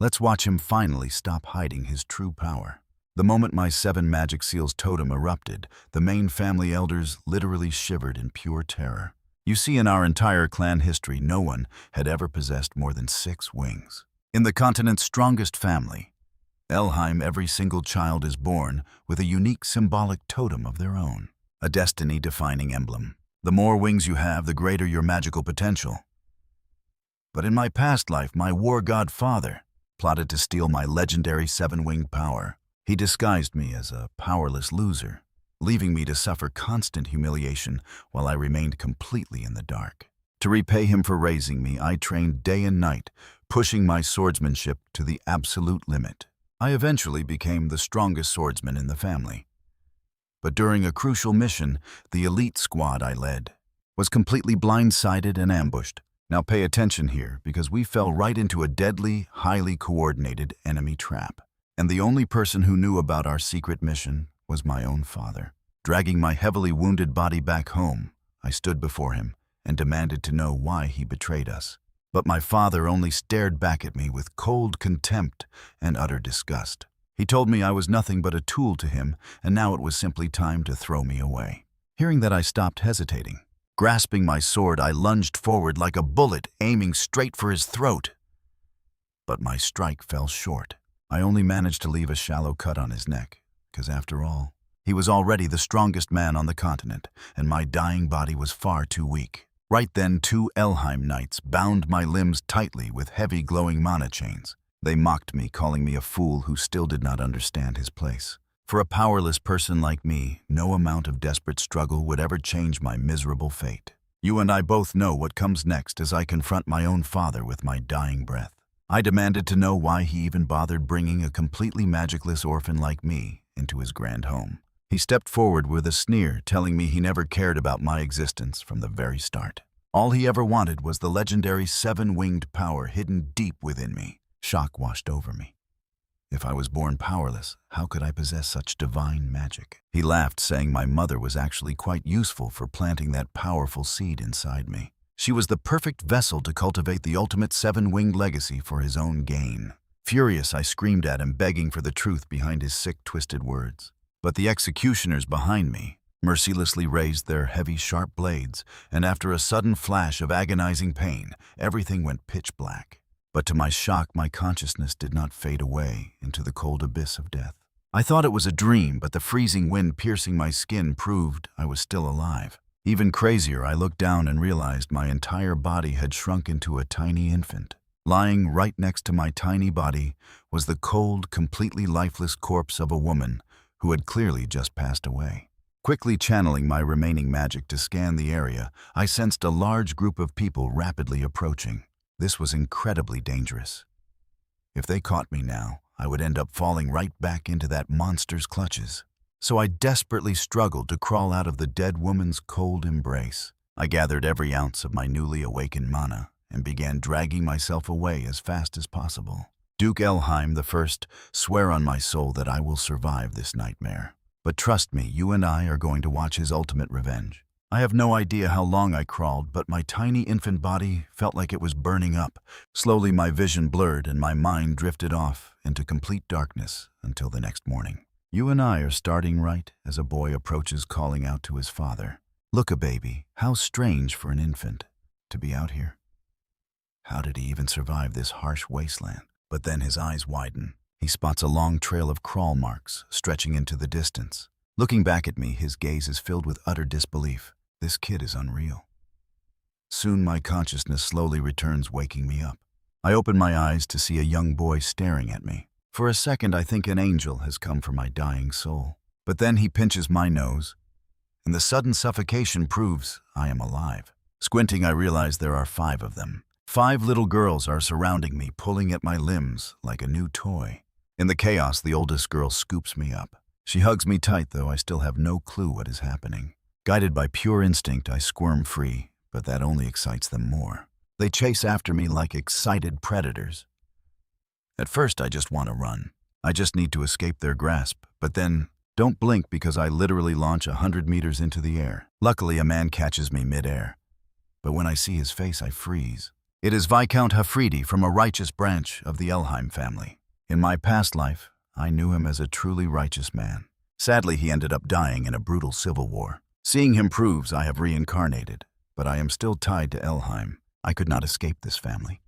Let's watch him finally stop hiding his true power. The moment my 7 magic seals totem erupted, the main family elders literally shivered in pure terror. You see, in our entire clan history, no one had ever possessed more than 6 wings. In the continent's strongest family, Elheim, every single child is born with a unique symbolic totem of their own, a destiny-defining emblem. The more wings you have, the greater your magical potential. But in my past life, my war god father plotted to steal my legendary 7-winged power. He disguised me as a powerless loser, leaving me to suffer constant humiliation while I remained completely in the dark. To repay him for raising me, I trained day and night, pushing my swordsmanship to the absolute limit. I eventually became the strongest swordsman in the family. But during a crucial mission, the elite squad I led was completely blindsided and ambushed. Now pay attention here, because we fell right into a deadly, highly coordinated enemy trap. And the only person who knew about our secret mission was my own father. Dragging my heavily wounded body back home, I stood before him and demanded to know why he betrayed us. But my father only stared back at me with cold contempt and utter disgust. He told me I was nothing but a tool to him, and now it was simply time to throw me away. Hearing that, I stopped hesitating. Grasping my sword, I lunged forward like a bullet, aiming straight for his throat. But my strike fell short. I only managed to leave a shallow cut on his neck, because after all, he was already the strongest man on the continent, and my dying body was far too weak. Right then, 2 Elheim knights bound my limbs tightly with heavy glowing mana chains. They mocked me, calling me a fool who still did not understand his place. For a powerless person like me, no amount of desperate struggle would ever change my miserable fate. You and I both know what comes next as I confront my own father with my dying breath. I demanded to know why he even bothered bringing a completely magicless orphan like me into his grand home. He stepped forward with a sneer, telling me he never cared about my existence from the very start. All he ever wanted was the legendary 7-winged power hidden deep within me. Shock washed over me. If I was born powerless, how could I possess such divine magic? He laughed, saying my mother was actually quite useful for planting that powerful seed inside me. She was the perfect vessel to cultivate the ultimate 7-winged legacy for his own gain. Furious, I screamed at him, begging for the truth behind his sick, twisted words. But the executioners behind me mercilessly raised their heavy, sharp blades, and after a sudden flash of agonizing pain, everything went pitch black. But to my shock, my consciousness did not fade away into the cold abyss of death. I thought it was a dream, but the freezing wind piercing my skin proved I was still alive. Even crazier, I looked down and realized my entire body had shrunk into a tiny infant. Lying right next to my tiny body was the cold, completely lifeless corpse of a woman who had clearly just passed away. Quickly channeling my remaining magic to scan the area, I sensed a large group of people rapidly approaching. This was incredibly dangerous. If they caught me now, I would end up falling right back into that monster's clutches. So I desperately struggled to crawl out of the dead woman's cold embrace. I gathered every ounce of my newly awakened mana and began dragging myself away as fast as possible. Duke Elheim I, swear on my soul that I will survive this nightmare. But trust me, you and I are going to watch his ultimate revenge. I have no idea how long I crawled, but my tiny infant body felt like it was burning up. Slowly my vision blurred and my mind drifted off into complete darkness until the next morning. You and I are starting right as a boy approaches, calling out to his father. Look, a baby, how strange for an infant to be out here. How did he even survive this harsh wasteland? But then his eyes widen. He spots a long trail of crawl marks stretching into the distance. Looking back at me, his gaze is filled with utter disbelief. This kid is unreal. Soon my consciousness slowly returns, waking me up. I open my eyes to see a young boy staring at me. For a second, I think an angel has come for my dying soul. But then he pinches my nose, and the sudden suffocation proves I am alive. Squinting, I realize there are 5 of them. 5 little girls are surrounding me, pulling at my limbs like a new toy. In the chaos, the oldest girl scoops me up. She hugs me tight, though I still have no clue what is happening. Guided by pure instinct, I squirm free, but that only excites them more. They chase after me like excited predators. At first, I just want to run. I just need to escape their grasp, but then, don't blink, because I literally launch 100 meters into the air. Luckily, a man catches me mid-air. But when I see his face, I freeze. It is Viscount Hafridi from a righteous branch of the Elheim family. In my past life, I knew him as a truly righteous man. Sadly, he ended up dying in a brutal civil war. Seeing him proves I have reincarnated, but I am still tied to Elheim. I could not escape this family.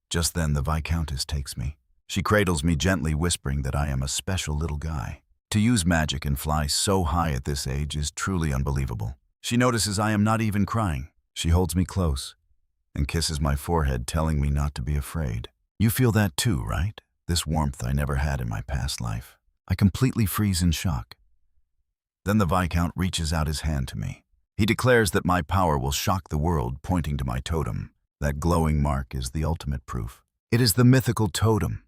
Just then, the Viscountess takes me. She cradles me gently, whispering that I am a special little guy. To use magic and fly so high at this age is truly unbelievable. She notices I am not even crying. She holds me close and kisses my forehead, telling me not to be afraid. You feel that too, right? This warmth I never had in my past life. I completely freeze in shock. Then the Viscount reaches out his hand to me. He declares that my power will shock the world, pointing to my totem. That glowing mark is the ultimate proof. It is the mythical totem.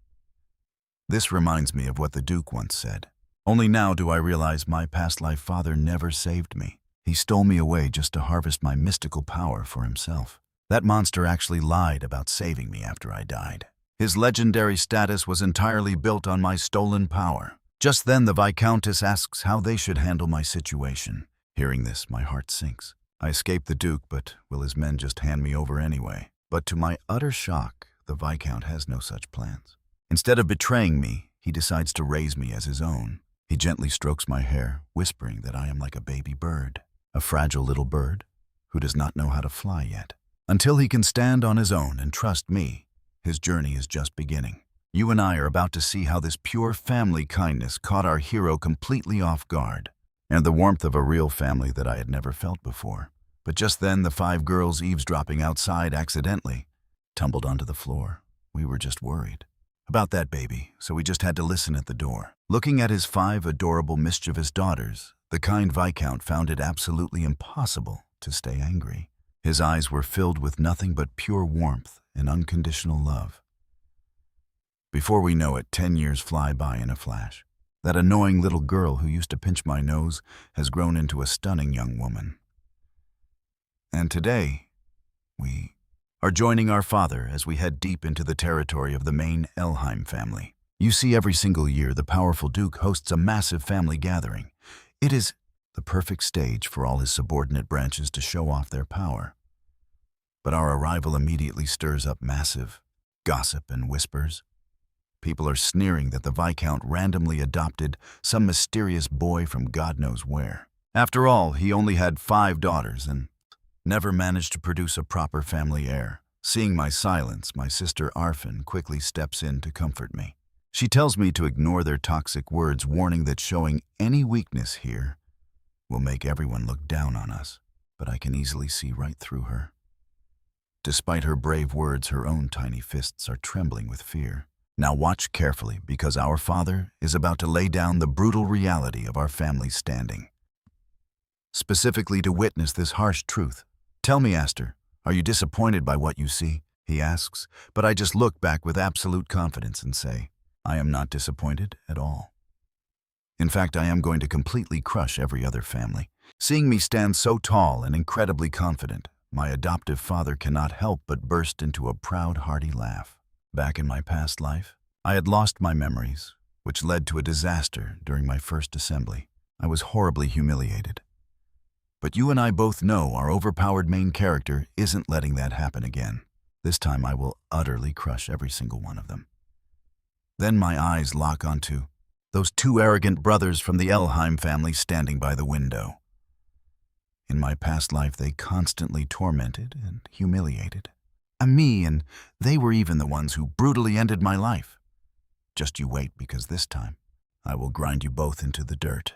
This reminds me of what the Duke once said. Only now do I realize my past life father never saved me. He stole me away just to harvest my mystical power for himself. That monster actually lied about saving me after I died. His legendary status was entirely built on my stolen power. Just then, the Viscountess asks how they should handle my situation. Hearing this, my heart sinks. I escape the Duke, but will his men just hand me over anyway? But to my utter shock, the Viscount has no such plans. Instead of betraying me, he decides to raise me as his own. He gently strokes my hair, whispering that I am like a baby bird, a fragile little bird who does not know how to fly yet. Until he can stand on his own and trust me, his journey is just beginning. You and I are about to see how this pure family kindness caught our hero completely off guard, and the warmth of a real family that I had never felt before. But just then, the 5 girls eavesdropping outside accidentally tumbled onto the floor. We were just worried about that baby, so we just had to listen at the door. Looking at his 5 adorable, mischievous daughters, the kind Viscount found it absolutely impossible to stay angry. His eyes were filled with nothing but pure warmth and unconditional love. Before we know it, 10 years fly by in a flash. That annoying little girl who used to pinch my nose has grown into a stunning young woman. And today, we are joining our father as we head deep into the territory of the main Elheim family. You see, every single year, the powerful Duke hosts a massive family gathering. It is the perfect stage for all his subordinate branches to show off their power. But our arrival immediately stirs up massive gossip and whispers. People are sneering that the Viscount randomly adopted some mysterious boy from God knows where. After all, he only had 5 daughters and never managed to produce a proper family heir. Seeing my silence, my sister Arfin quickly steps in to comfort me. She tells me to ignore their toxic words, warning that showing any weakness here will make everyone look down on us. But I can easily see right through her. Despite her brave words, her own tiny fists are trembling with fear. Now watch carefully, because our father is about to lay down the brutal reality of our family's standing. Specifically to witness this harsh truth. Tell me, Aster, are you disappointed by what you see? He asks, but I just look back with absolute confidence and say, I am not disappointed at all. In fact, I am going to completely crush every other family. Seeing me stand so tall and incredibly confident, my adoptive father cannot help but burst into a proud, hearty laugh. Back in my past life, I had lost my memories, which led to a disaster during my first assembly. I was horribly humiliated. But you and I both know our overpowered main character isn't letting that happen again. This time I will utterly crush every single one of them. Then my eyes lock onto those 2 arrogant brothers from the Elheim family standing by the window. In my past life, they constantly tormented and humiliated me, and they were even the ones who brutally ended my life. Just you wait, because this time, I will grind you both into the dirt.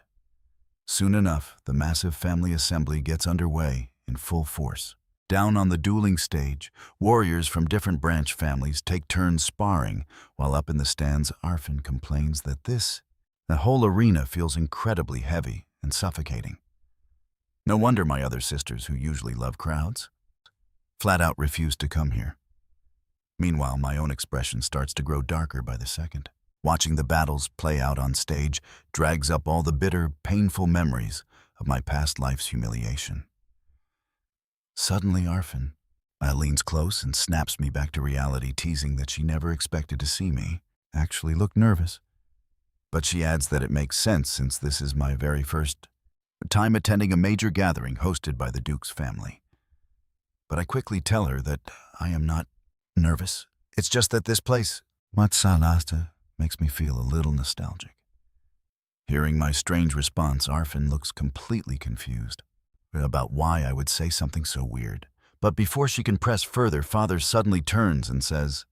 Soon enough, the massive family assembly gets underway in full force. Down on the dueling stage, warriors from different branch families take turns sparring, while up in the stands, Arfin complains that the whole arena feels incredibly heavy and suffocating. No wonder my other sisters, who usually love crowds, flat out refuse to come here. Meanwhile, my own expression starts to grow darker by the second. Watching the battles play out on stage drags up all the bitter, painful memories of my past life's humiliation. Suddenly, Arfin leans close and snaps me back to reality, teasing that she never expected to see me actually look nervous. But she adds that it makes sense, since this is my very first time attending a major gathering hosted by the Duke's family. but I quickly tell her that I am not nervous. It's just that this place, Aster, makes me feel a little nostalgic. Hearing my strange response, Arfin looks completely confused about why I would say something so weird. But before she can press further, Father suddenly turns and says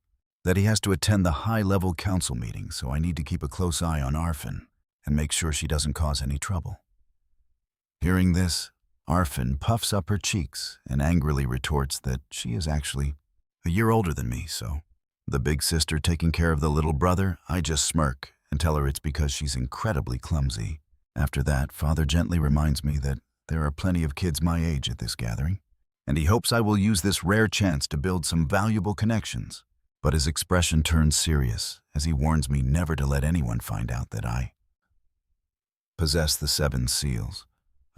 that he has to attend the high-level council meeting, so I need to keep a close eye on Arfin and make sure she doesn't cause any trouble. Hearing this, Arfin puffs up her cheeks and angrily retorts that she is actually a year older than me, so the big sister taking care of the little brother, I just smirk and tell her it's because she's incredibly clumsy. After that, Father gently reminds me that there are plenty of kids my age at this gathering, and he hopes I will use this rare chance to build some valuable connections. But his expression turns serious as he warns me never to let anyone find out that I possess the 7 seals.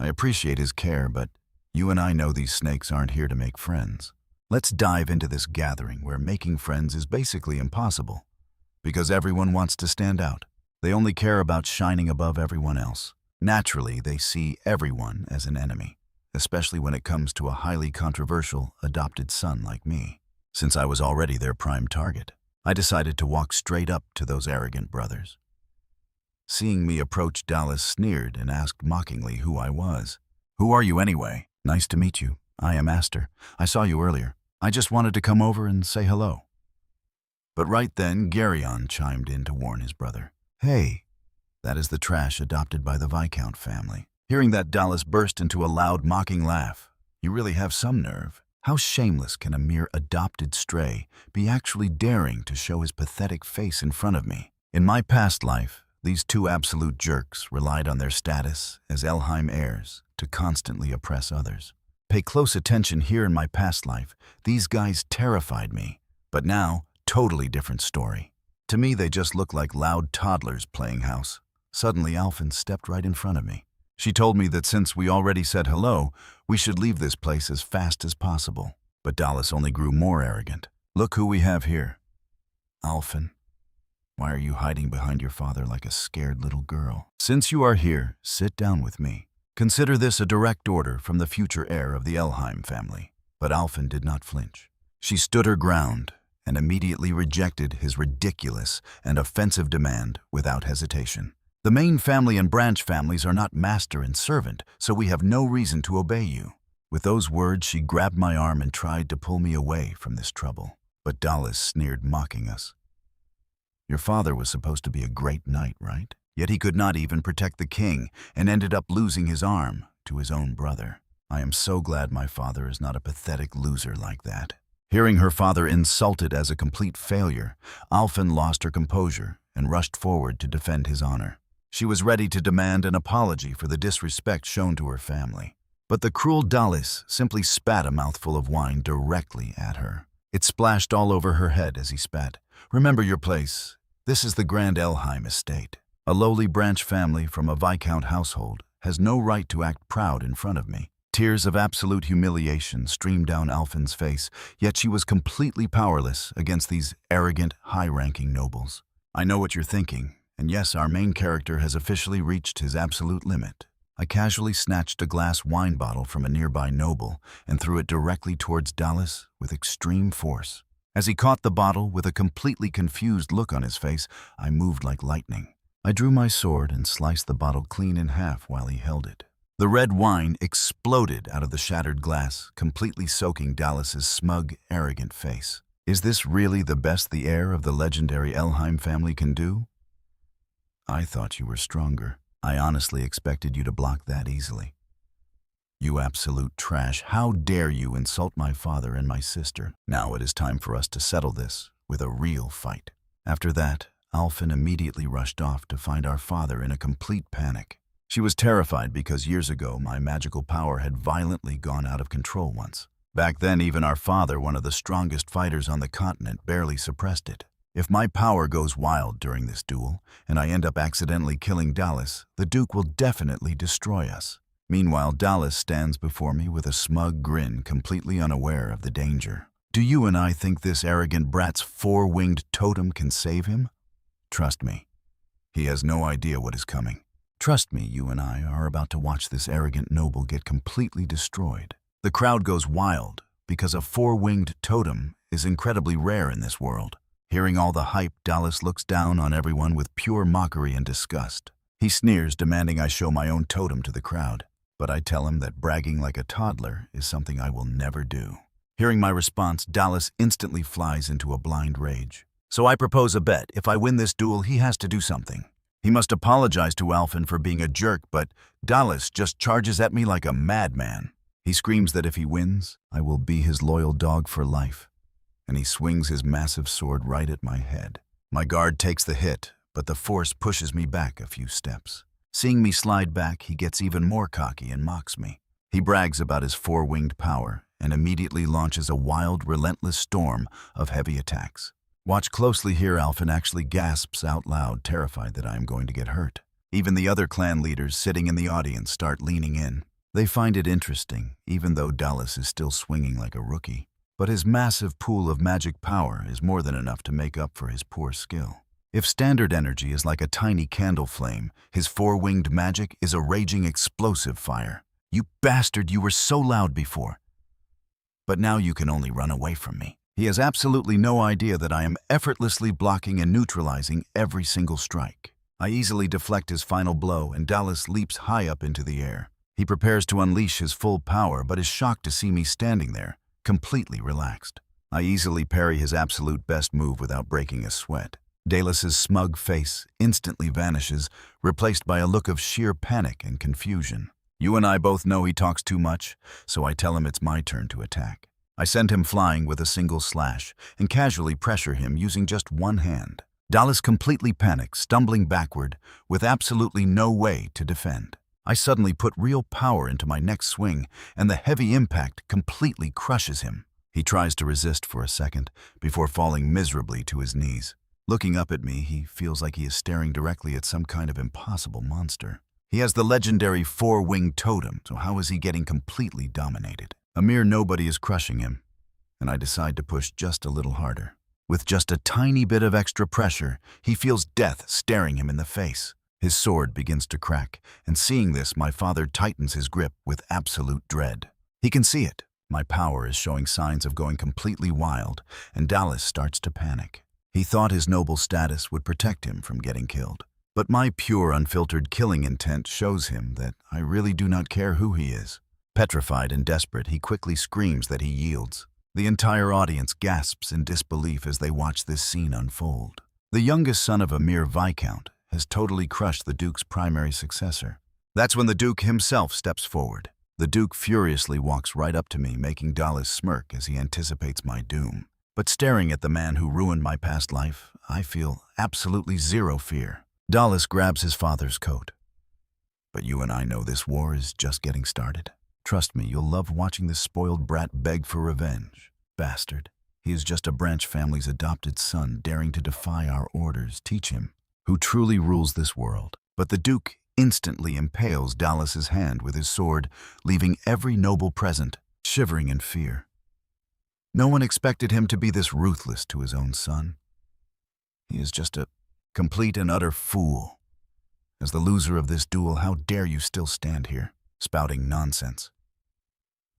I appreciate his care, but you and I know these snakes aren't here to make friends. Let's dive into this gathering where making friends is basically impossible, because everyone wants to stand out. They only care about shining above everyone else. Naturally, they see everyone as an enemy, especially when it comes to a highly controversial adopted son like me. Since I was already their prime target, I decided to walk straight up to those arrogant brothers. Seeing me approach, Dallas sneered and asked mockingly who I was. "Who are you anyway?" "Nice to meet you. I am Aster. I saw you earlier. I just wanted to come over and say hello." But right then, Garyon chimed in to warn his brother. "Hey, that is the trash adopted by the Viscount family." Hearing that, Dallas burst into a loud, mocking laugh. "You really have some nerve. How shameless can a mere adopted stray be actually daring to show his pathetic face in front of me? In my past life, these 2 absolute jerks relied on their status as Elheim heirs to constantly oppress others. Pay close attention here. In my past life, these guys terrified me. But now, totally different story. To me, they just look like loud toddlers playing house. Suddenly, Alfin stepped right in front of me. She told me that since we already said hello, we should leave this place as fast as possible. But Dallas only grew more arrogant. "Look who we have here." "Alfin, why are you hiding behind your father like a scared little girl? Since you are here, sit down with me. Consider this a direct order from the future heir of the Elheim family." But Alfin did not flinch. She stood her ground and immediately rejected his ridiculous and offensive demand without hesitation. "The main family and branch families are not master and servant, so we have no reason to obey you." With those words, she grabbed my arm and tried to pull me away from this trouble. But Dallas sneered, mocking us. "Your father was supposed to be a great knight, right? Yet he could not even protect the king and ended up losing his arm to his own brother. I am so glad my father is not a pathetic loser like that." Hearing her father insulted as a complete failure, Alfin lost her composure and rushed forward to defend his honor. She was ready to demand an apology for the disrespect shown to her family. But the cruel Dallas simply spat a mouthful of wine directly at her. It splashed all over her head as he spat. "Remember your place. This is the Grand Elheim estate. A lowly branch family from a Viscount household has no right to act proud in front of me." Tears of absolute humiliation streamed down Alfin's face, yet she was completely powerless against these arrogant, high-ranking nobles. "I know what you're thinking, and yes, our main character has officially reached his absolute limit." I casually snatched a glass wine bottle from a nearby noble and threw it directly towards Dallas with extreme force. As he caught the bottle with a completely confused look on his face, I moved like lightning. I drew my sword and sliced the bottle clean in half while he held it. The red wine exploded out of the shattered glass, completely soaking Dallas's smug, arrogant face. "Is this really the best the heir of the legendary Elheim family can do? I thought you were stronger. I honestly expected you to block that easily. You absolute trash, how dare you insult my father and my sister? Now it is time for us to settle this with a real fight." After that, Alfin immediately rushed off to find our father in a complete panic. She was terrified because years ago my magical power had violently gone out of control once. Back then, even our father, one of the strongest fighters on the continent, barely suppressed it. If my power goes wild during this duel, and I end up accidentally killing Dallas, the Duke will definitely destroy us. Meanwhile, Dallas stands before me with a smug grin, completely unaware of the danger. Do you and I think this arrogant brat's 4-winged totem can save him? Trust me, he has no idea what is coming. Trust me, you and I are about to watch this arrogant noble get completely destroyed. The crowd goes wild because a four-winged totem is incredibly rare in this world. Hearing all the hype, Dallas looks down on everyone with pure mockery and disgust. He sneers, demanding I show my own totem to the crowd. But I tell him that bragging like a toddler is something I will never do. Hearing my response, Dallas instantly flies into a blind rage. So I propose a bet. If I win this duel, he has to do something. He must apologize to Alfin for being a jerk, but Dallas just charges at me like a madman. He screams that if he wins, I will be his loyal dog for life. And he swings his massive sword right at my head. My guard takes the hit, but the force pushes me back a few steps. Seeing me slide back, he gets even more cocky and mocks me. He brags about his four-winged power and immediately launches a wild, relentless storm of heavy attacks. Watch closely here, Alfin actually gasps out loud, terrified that I am going to get hurt. Even the other clan leaders sitting in the audience start leaning in. They find it interesting, even though Dallas is still swinging like a rookie. But his massive pool of magic power is more than enough to make up for his poor skill. If standard energy is like a tiny candle flame, his four-winged magic is a raging explosive fire. You bastard, you were so loud before. But now you can only run away from me. He has absolutely no idea that I am effortlessly blocking and neutralizing every single strike. I easily deflect his final blow, and Dallas leaps high up into the air. He prepares to unleash his full power, but is shocked to see me standing there, completely relaxed. I easily parry his absolute best move without breaking a sweat. Dallas's smug face instantly vanishes, replaced by a look of sheer panic and confusion. You and I both know he talks too much, so I tell him it's my turn to attack. I send him flying with a single slash and casually pressure him using just one hand. Dallas completely panics, stumbling backward with absolutely no way to defend. I suddenly put real power into my next swing, and the heavy impact completely crushes him. He tries to resist for a second before falling miserably to his knees. Looking up at me, he feels like he is staring directly at some kind of impossible monster. He has the legendary four-winged totem, so how is he getting completely dominated? A mere nobody is crushing him, and I decide to push just a little harder. With just a tiny bit of extra pressure, he feels death staring him in the face. His sword begins to crack, and seeing this, my father tightens his grip with absolute dread. He can see it. My power is showing signs of going completely wild, and Dallas starts to panic. He thought his noble status would protect him from getting killed. But my pure, unfiltered killing intent shows him that I really do not care who he is. Petrified and desperate, he quickly screams that he yields. The entire audience gasps in disbelief as they watch this scene unfold. The youngest son of a mere Viscount has totally crushed the Duke's primary successor. That's when the Duke himself steps forward. The Duke furiously walks right up to me, making Dallas smirk as he anticipates my doom. But staring at the man who ruined my past life, I feel absolutely zero fear. Dallas grabs his father's coat. But you and I know this war is just getting started. Trust me, you'll love watching this spoiled brat beg for revenge. Bastard. He is just a Branch family's adopted son, daring to defy our orders. Teach him who truly rules this world. But the Duke instantly impales Dallas's hand with his sword, leaving every noble present shivering in fear. No one expected him to be this ruthless to his own son. He is just a complete and utter fool. As the loser of this duel, how dare you still stand here, spouting nonsense?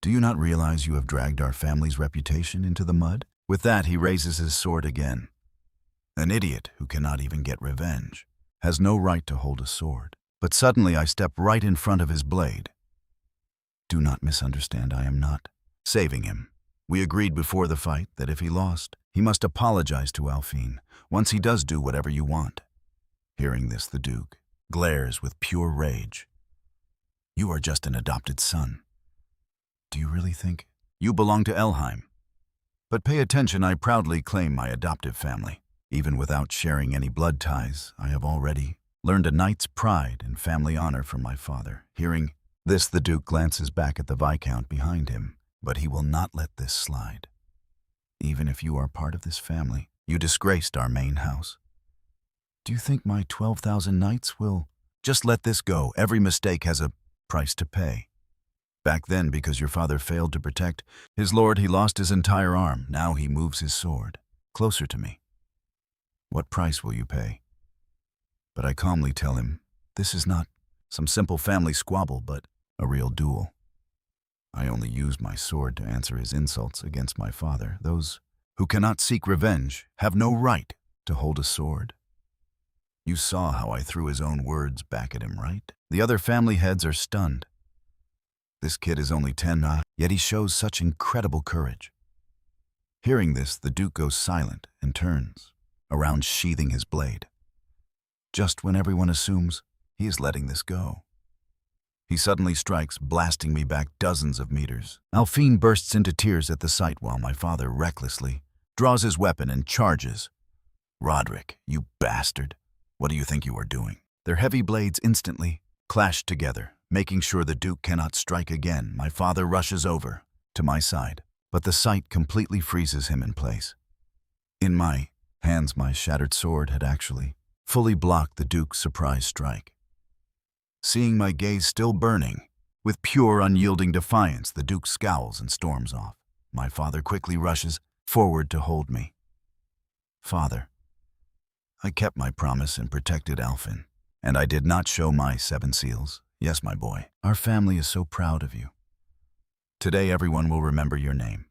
Do you not realize you have dragged our family's reputation into the mud? With that, he raises his sword again. An idiot who cannot even get revenge has no right to hold a sword. But suddenly I step right in front of his blade. Do not misunderstand, I am not saving him. We agreed before the fight that if he lost, he must apologize to Alfin once he does do whatever you want. Hearing this, the Duke glares with pure rage. You are just an adopted son. Do you really think you belong to Elheim? But pay attention, I proudly claim my adoptive family. Even without sharing any blood ties, I have already learned a knight's pride and family honor from my father. Hearing this, the Duke glances back at the Viscount behind him, but he will not let this slide. Even if you are part of this family, you disgraced our main house. Do you think my 12,000 knights will just let this go? Every mistake has a price to pay. Back then, because your father failed to protect his lord, he lost his entire arm. Now he moves his sword closer to me. What price will you pay? But I calmly tell him, this is not some simple family squabble, but a real duel. I only use my sword to answer his insults against my father. Those who cannot seek revenge have no right to hold a sword. You saw how I threw his own words back at him, right? The other family heads are stunned. This kid is only 10, yet he shows such incredible courage. Hearing this, the Duke goes silent and turns around, sheathing his blade. Just when everyone assumes he is letting this go, he suddenly strikes, blasting me back dozens of meters. Alphine bursts into tears at the sight while my father recklessly draws his weapon and charges. Roderick, you bastard. What do you think you are doing? Their heavy blades instantly clash together, making sure the Duke cannot strike again. My father rushes over to my side, but the sight completely freezes him in place. In my hands, my shattered sword had actually fully blocked the Duke's surprise strike. Seeing my gaze still burning, with pure unyielding defiance, the Duke scowls and storms off. My father quickly rushes forward to hold me. Father, I kept my promise and protected Alphine, and I did not show my 7 seals. Yes, my boy, our family is so proud of you. Today everyone will remember your name.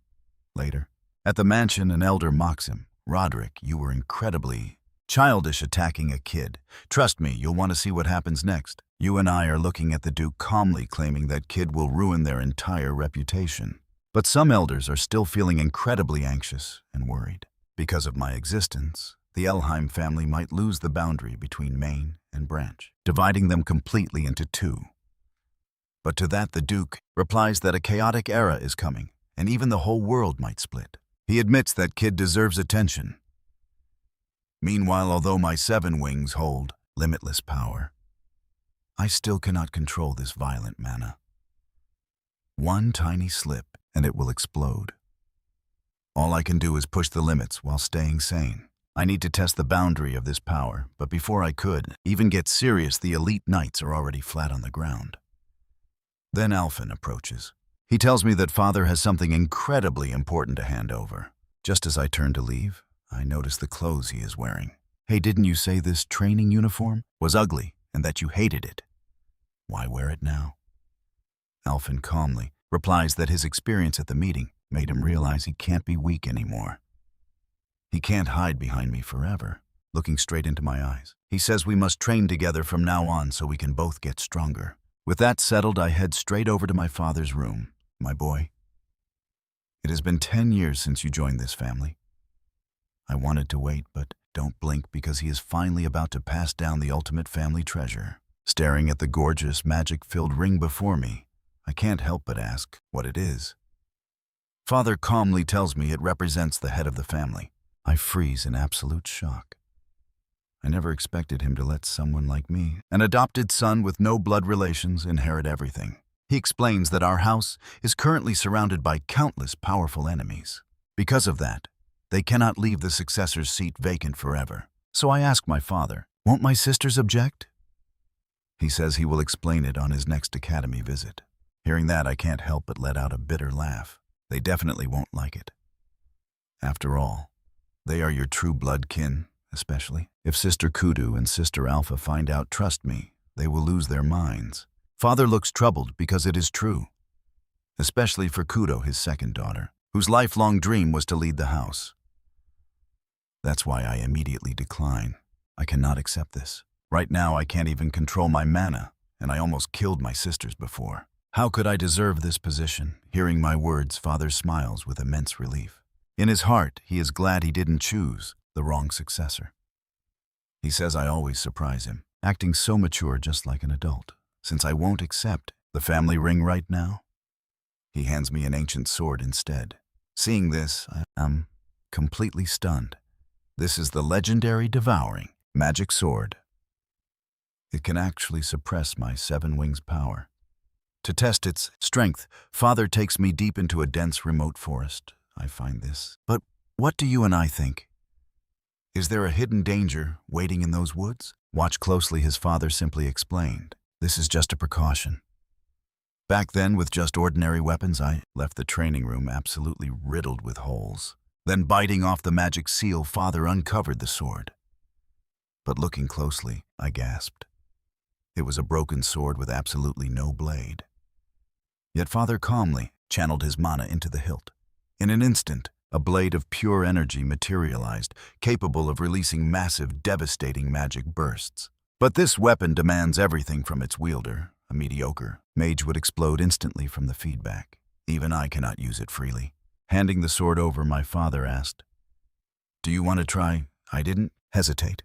Later, at the mansion, an elder mocks him. Roderick, you were incredibly childish attacking a kid. Trust me, you'll want to see what happens next. You and I are looking at the Duke calmly, claiming that kid will ruin their entire reputation. But some elders are still feeling incredibly anxious and worried. Because of my existence, the Elheim family might lose the boundary between main and branch, dividing them completely into 2. But to that, the Duke replies that a chaotic era is coming, and even the whole world might split. He admits that kid deserves attention. Meanwhile, although my 7 wings hold limitless power, I still cannot control this violent mana. One tiny slip, and it will explode. All I can do is push the limits while staying sane. I need to test the boundary of this power, but before I could even get serious, the elite knights are already flat on the ground. Then Alphine approaches. He tells me that father has something incredibly important to hand over. Just as I turn to leave, I notice the clothes he is wearing. Hey, didn't you say this training uniform was ugly and that you hated it? Why wear it now? Alphine calmly replies that his experience at the meeting made him realize he can't be weak anymore. He can't hide behind me forever, looking straight into my eyes. He says we must train together from now on so we can both get stronger. With that settled, I head straight over to my father's room. My boy, it has been 10 years since you joined this family. I wanted to wait, but don't blink because he is finally about to pass down the ultimate family treasure. Staring at the gorgeous, magic-filled ring before me, I can't help but ask what it is. Father calmly tells me it represents the head of the family. I freeze in absolute shock. I never expected him to let someone like me, an adopted son with no blood relations, inherit everything. He explains that our house is currently surrounded by countless powerful enemies. Because of that, they cannot leave the successor's seat vacant forever. So I ask my father, won't my sisters object? He says he will explain it on his next academy visit. Hearing that, I can't help but let out a bitter laugh. They definitely won't like it. After all, they are your true blood kin, especially. If Sister Kudu and Sister Alpha find out, trust me, they will lose their minds. Father looks troubled because it is true, especially for Kudo, his second daughter, whose lifelong dream was to lead the house. That's why I immediately decline. I cannot accept this. Right now, I can't even control my mana, and I almost killed my sisters before. How could I deserve this position? Hearing my words, Father smiles with immense relief. In his heart, he is glad he didn't choose the wrong successor. He says I always surprise him, acting so mature just like an adult. Since I won't accept the family ring right now, he hands me an ancient sword instead. Seeing this, I am completely stunned. This is the legendary Devouring Magic Sword. It can actually suppress my 7 wings power. To test its strength, Father takes me deep into a dense remote forest. I find this. But what do you and I think? Is there a hidden danger waiting in those woods? Watch closely, his father simply explained. This is just a precaution. Back then, with just ordinary weapons, I left the training room absolutely riddled with holes. Then, biting off the magic seal, Father uncovered the sword. But looking closely, I gasped. It was a broken sword with absolutely no blade. Yet Father calmly channeled his mana into the hilt. In an instant, a blade of pure energy materialized, capable of releasing massive, devastating magic bursts. But this weapon demands everything from its wielder. A mediocre mage would explode instantly from the feedback. Even I cannot use it freely. Handing the sword over, my father asked, "Do you want to try?" I didn't hesitate.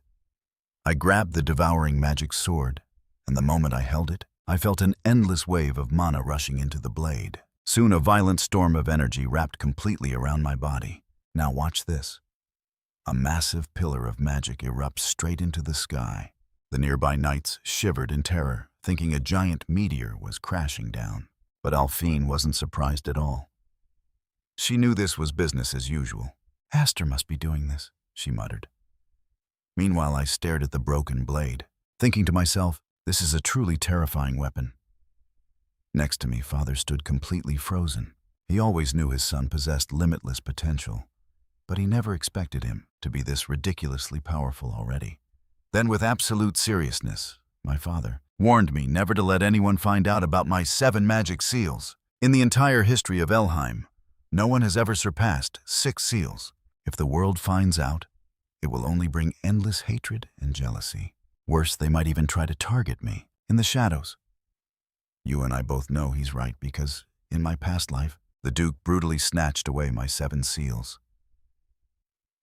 I grabbed the Devouring Magic Sword, and the moment I held it, I felt an endless wave of mana rushing into the blade. Soon a violent storm of energy wrapped completely around my body. Now watch this. A massive pillar of magic erupts straight into the sky. The nearby knights shivered in terror, thinking a giant meteor was crashing down. But Alphine wasn't surprised at all. She knew this was business as usual. "Aster must be doing this," she muttered. Meanwhile, I stared at the broken blade, thinking to myself, this is a truly terrifying weapon. Next to me, Father stood completely frozen. He always knew his son possessed limitless potential, but he never expected him to be this ridiculously powerful already. Then, with absolute seriousness, my father warned me never to let anyone find out about my 7 magic seals. In the entire history of Elheim, no one has ever surpassed 6 seals. If the world finds out, it will only bring endless hatred and jealousy. Worse, they might even try to target me in the shadows. You and I both know he's right because, in my past life, the Duke brutally snatched away my 7 seals.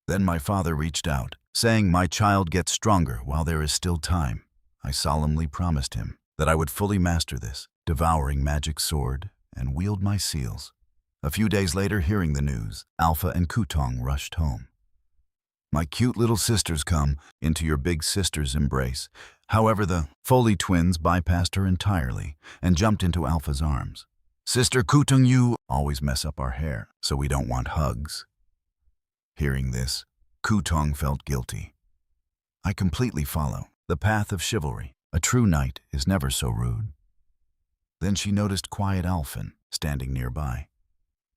Then my father reached out, saying, "My child, get stronger while there is still time." I solemnly promised him that I would fully master this Devouring Magic Sword and wield my seals. A few days later, hearing the news, Alpha and Kutong rushed home. "My cute little sisters come into your big sister's embrace." However, the Foley twins bypassed her entirely and jumped into Alpha's arms. "Sister Kutong, you always mess up our hair, so we don't want hugs." Hearing this, Kutong felt guilty. I completely follow the path of chivalry. A true knight is never so rude. Then she noticed quiet Alphin standing nearby.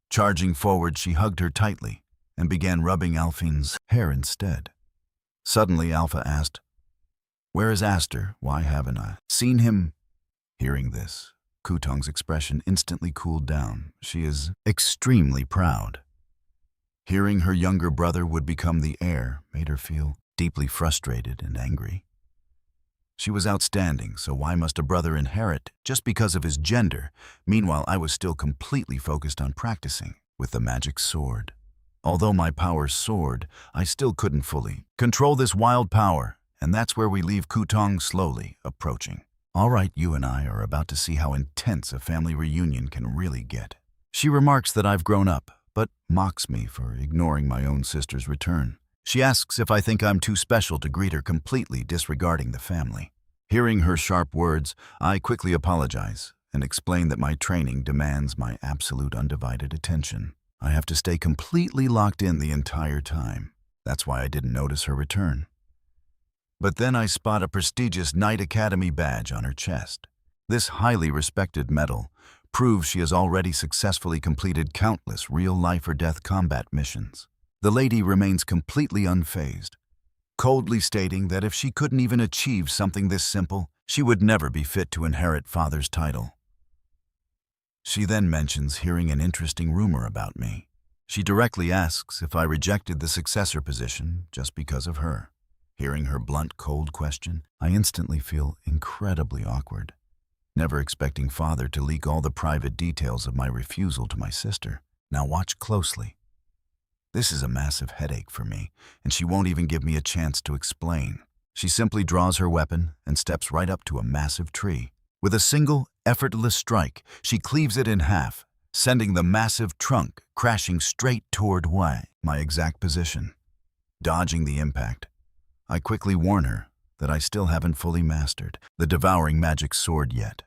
Charging forward, she hugged her tightly and began rubbing Alphine's hair instead. Suddenly, Alpha asked, "Where is Aster? Why haven't I seen him?" Hearing this, Kutong's expression instantly cooled down. She is extremely proud. Hearing her younger brother would become the heir made her feel deeply frustrated and angry. She was outstanding, so why must a brother inherit just because of his gender? Meanwhile, I was still completely focused on practicing with the magic sword. Although my power soared, I still couldn't fully control this wild power, and that's where we leave Kutong slowly approaching. "All right, you and I are about to see how intense a family reunion can really get." She remarks that I've grown up, but mocks me for ignoring my own sister's return. She asks if I think I'm too special to greet her, completely disregarding the family. Hearing her sharp words, I quickly apologize and explain that my training demands my absolute undivided attention. I have to stay completely locked in the entire time. That's why I didn't notice her return. But then I spot a prestigious Knight Academy badge on her chest. This highly respected medal proves she has already successfully completed countless real life or death combat missions. The lady remains completely unfazed, coldly stating that if she couldn't even achieve something this simple, she would never be fit to inherit Father's title. She then mentions hearing an interesting rumor about me. She directly asks if I rejected the successor position just because of her. Hearing her blunt, cold question, I instantly feel incredibly awkward, never expecting Father to leak all the private details of my refusal to my sister. Now watch closely. This is a massive headache for me, and she won't even give me a chance to explain. She simply draws her weapon and steps right up to a massive tree. With a single, effortless strike, she cleaves it in half, sending the massive trunk crashing straight toward my exact position. Dodging the impact, I quickly warn her that I still haven't fully mastered the Devouring Magic Sword yet.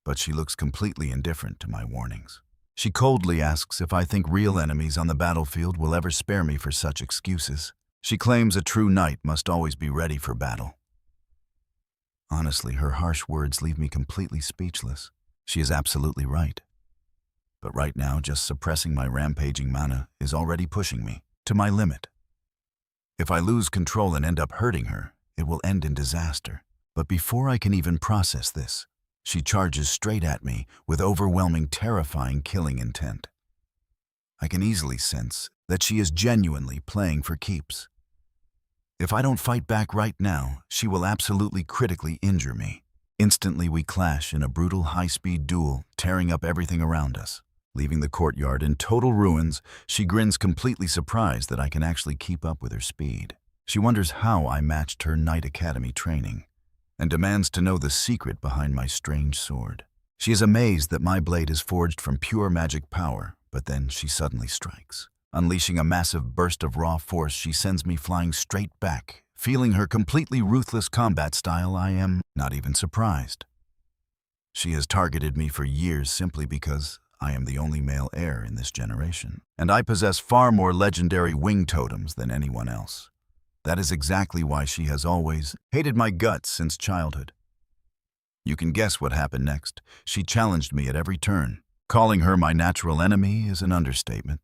But she looks completely indifferent to my warnings. She coldly asks if I think real enemies on the battlefield will ever spare me for such excuses. She claims a true knight must always be ready for battle. Honestly, her harsh words leave me completely speechless. She is absolutely right. But right now, just suppressing my rampaging mana is already pushing me to my limit. If I lose control and end up hurting her, it will end in disaster. But before I can even process this, She charges straight at me with overwhelming, terrifying killing intent. I can easily sense that she is genuinely playing for keeps. If I don't fight back right now, she will absolutely critically injure me. Instantly, we clash in a brutal high-speed duel, tearing up everything around us. Leaving the courtyard in total ruins, she grins, completely surprised that I can actually keep up with her speed. She wonders how I matched her Knight Academy training, and demands to know the secret behind my strange sword. She is amazed that my blade is forged from pure magic power, but then she suddenly strikes. Unleashing a massive burst of raw force, she sends me flying straight back. Feeling her completely ruthless combat style, I am not even surprised. She has targeted me for years simply because I am the only male heir in this generation, and I possess far more legendary wing totems than anyone else. That is exactly why she has always hated my guts since childhood. You can guess what happened next. She challenged me at every turn. Calling her my natural enemy is an understatement.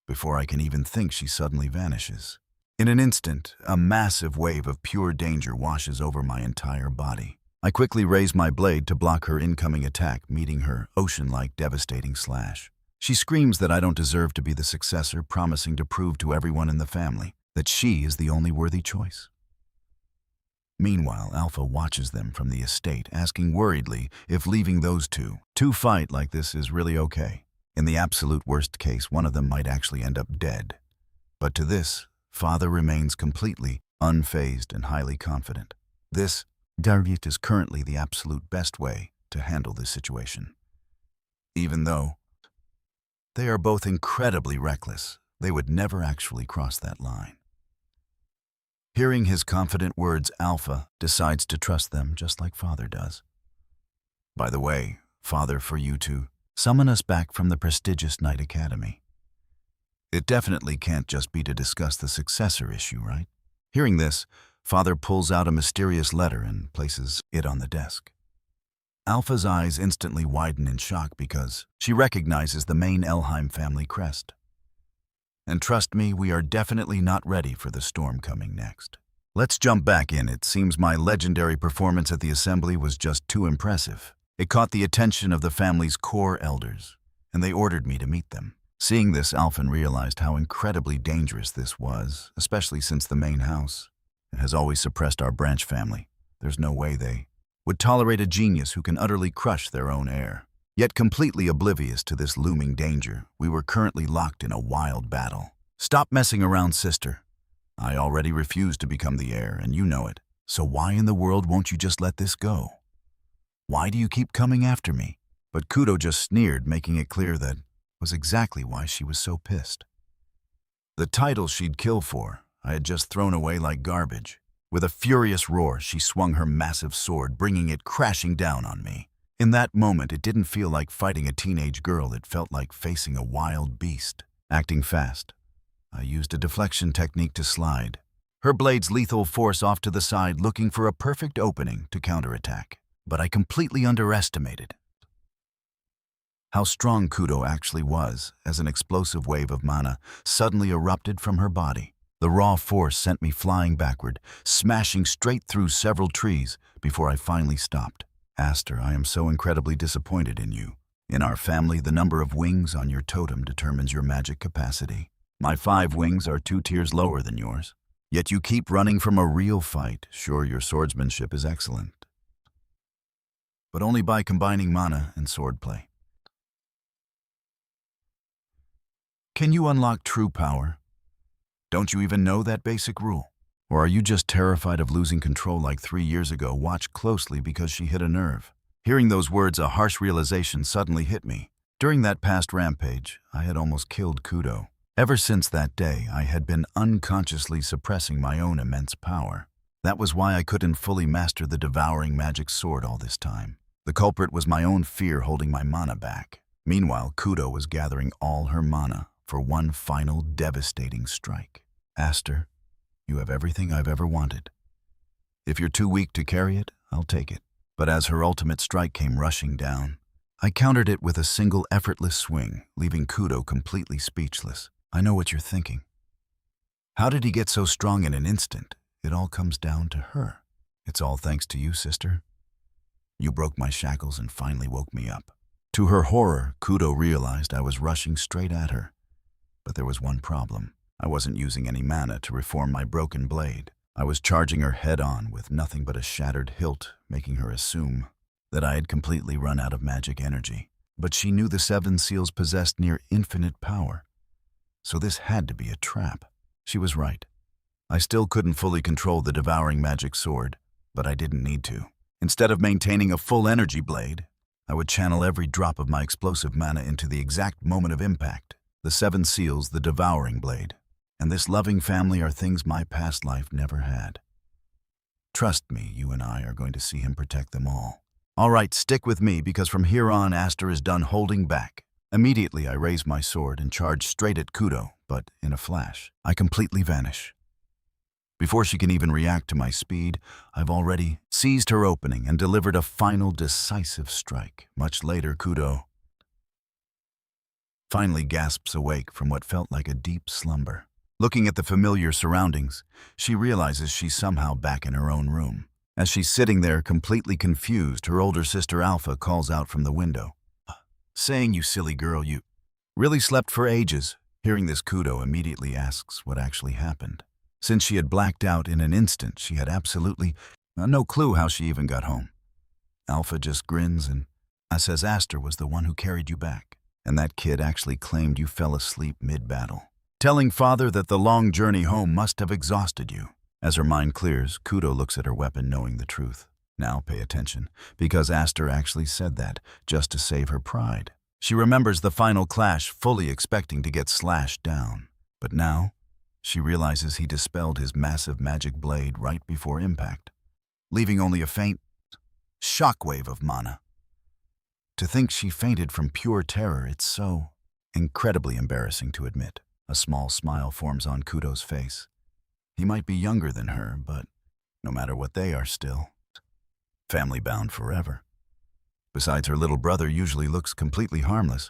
Before I can even think, she suddenly vanishes. In an instant, a massive wave of pure danger washes over my entire body. I quickly raise my blade to block her incoming attack, meeting her ocean-like devastating slash. She screams that I don't deserve to be the successor, promising to prove to everyone in the family that she is the only worthy choice. Meanwhile, Alpha watches them from the estate, asking worriedly if leaving those two to fight like this is really okay. In the absolute worst case, one of them might actually end up dead. But to this, Father remains completely unfazed and highly confident. This is currently the absolute best way to handle this situation. Even though they are both incredibly reckless, they would never actually cross that line. Hearing his confident words, Alpha decides to trust them just like Father does. By the way, Father, for you to summon us back from the prestigious Knight Academy. It definitely can't just be to discuss the successor issue, right? Hearing this, Father pulls out a mysterious letter and places it on the desk. Alpha's eyes instantly widen in shock because she recognizes the main Elheim family crest. And trust me, we are definitely not ready for the storm coming next. Let's jump back in. It seems my legendary performance at the assembly was just too impressive. It caught the attention of the family's core elders, and they ordered me to meet them. Seeing this, Alphen realized how incredibly dangerous this was, especially since the main house has always suppressed our branch family. There's no way they would tolerate a genius who can utterly crush their own heir. Yet completely oblivious to this looming danger, we were currently locked in a wild battle. Stop messing around, sister. I already refused to become the heir, and you know it. So why in the world won't you just let this go? Why do you keep coming after me? But Kudo just sneered, making it clear that was exactly why she was so pissed. The title she'd kill for, I had just thrown away like garbage. With a furious roar, she swung her massive sword, bringing it crashing down on me. In that moment, it didn't feel like fighting a teenage girl, it felt like facing a wild beast. Acting fast, I used a deflection technique to slide her blade's lethal force off to the side, looking for a perfect opening to counterattack. But I completely underestimated how strong Kudo actually was, as an explosive wave of mana suddenly erupted from her body. The raw force sent me flying backward, smashing straight through several trees before I finally stopped. Aster, I am so incredibly disappointed in you. In our family, the number of wings on your totem determines your magic capacity. My 5 wings are 2 tiers lower than yours. Yet you keep running from a real fight. Sure, your swordsmanship is excellent, but only by combining mana and swordplay. Can you unlock true power? Don't you even know that basic rule? Or are you just terrified of losing control like 3 years ago? Watch closely because she hit a nerve. Hearing those words, a harsh realization suddenly hit me. During that past rampage, I had almost killed Kudo. Ever since that day, I had been unconsciously suppressing my own immense power. That was why I couldn't fully master the Devouring Magic Sword all this time. The culprit was my own fear holding my mana back. Meanwhile, Kudo was gathering all her mana for one final devastating strike. Aster, you have everything I've ever wanted. If you're too weak to carry it, I'll take it. But as her ultimate strike came rushing down, I countered it with a single effortless swing, leaving Kudo completely speechless. I know what you're thinking. How did he get so strong in an instant? It all comes down to her. It's all thanks to you, sister. You broke my shackles and finally woke me up." To her horror, Kudo realized I was rushing straight at her. But there was one problem. I wasn't using any mana to reform my broken blade. I was charging her head-on with nothing but a shattered hilt, making her assume that I had completely run out of magic energy. But she knew the Seven Seals possessed near infinite power. So this had to be a trap. She was right. I still couldn't fully control the Devouring Magic Sword, but I didn't need to. Instead of maintaining a full energy blade, I would channel every drop of my explosive mana into the exact moment of impact. The Seven Seals, the Devouring Blade, and this loving family are things my past life never had. Trust me, you and I are going to see him protect them all. All right, stick with me, because from here on, Aster is done holding back. Immediately, I raise my sword and charge straight at Kudo, but in a flash, I completely vanish. Before she can even react to my speed, I've already seized her opening and delivered a final decisive strike. Much later, Kudo finally gasps awake from what felt like a deep slumber. Looking at the familiar surroundings, she realizes she's somehow back in her own room. As she's sitting there completely confused, her older sister Alpha calls out from the window, saying, "You silly girl, you really slept for ages." Hearing this, Kudo immediately asks what actually happened. Since she had blacked out in an instant, she had absolutely no clue how she even got home. Alpha just grins and says Aster was the one who carried you back, and that kid actually claimed you fell asleep mid-battle, telling father that the long journey home must have exhausted you. As her mind clears, Kudo looks at her weapon knowing the truth. Now pay attention, because Aster actually said that just to save her pride. She remembers the final clash, fully expecting to get slashed down. But now, she realizes he dispelled his massive magic blade right before impact, leaving only a faint shockwave of mana. To think she fainted from pure terror, it's so incredibly embarrassing to admit. A small smile forms on Kudo's face. He might be younger than her, but no matter what, they are still family-bound forever. Besides, her little brother usually looks completely harmless.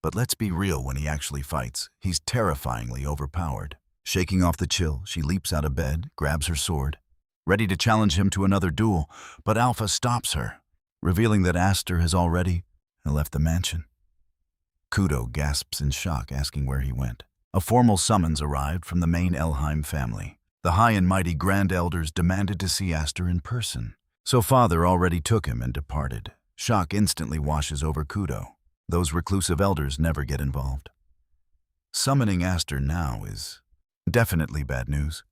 But let's be real, when he actually fights, he's terrifyingly overpowered. Shaking off the chill, she leaps out of bed, grabs her sword, ready to challenge him to another duel, but Alpha stops her, revealing that Aster has already left the mansion. Kudo gasps in shock, asking where he went. A formal summons arrived from the main Elheim family. The high and mighty Grand Elders demanded to see Aster in person, so father already took him and departed. Shock instantly washes over Kudo. Those reclusive elders never get involved. Summoning Aster now is definitely bad news,